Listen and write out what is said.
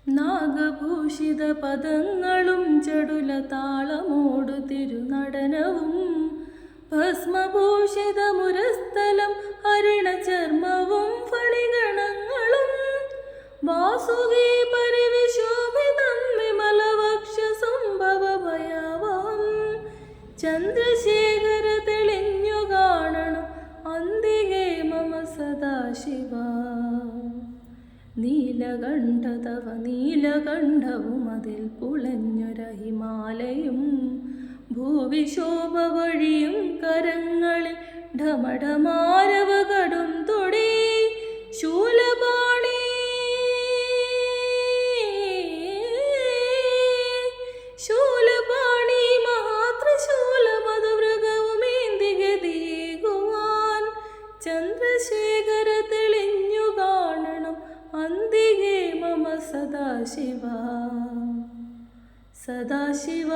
നാഗഭൂഷിത പദങ്ങളും ചടുല താളമോടു തിരുനടനവും ഭസ്മഭൂഷിത മുരസ്ഥലം ഹരിണചർമ്മവും ഫളിഗണങ്ങളും വാസുകി പരിവിശോഭിതം വിമലവക്ഷ സംഭവ ഭയാവഹം ചന്ദ്രശേഖര തെളിഞ്ഞു കാണണം അന്തികേ മമ സദാശിവ. നീലകണ്ഠ തവ നീലകണ്ഠവും അതിൽ പുളഞ്ഞൊര ഹിമാലയും ഭൂവിശോഭ വഴിയും കരങ്ങളിൽ ഢമഢമാരവ കടും തൊടി ശൂലപാണി ശൂലപാണി മഹാത്രിശൂലമധുമൃഗവുമേന്തികതീകുവാൻ ചന്ദ്രശേഖര തെളിഞ്ഞു കാണണം അന്തികേ മമ സദാശിവ. സദാശിവ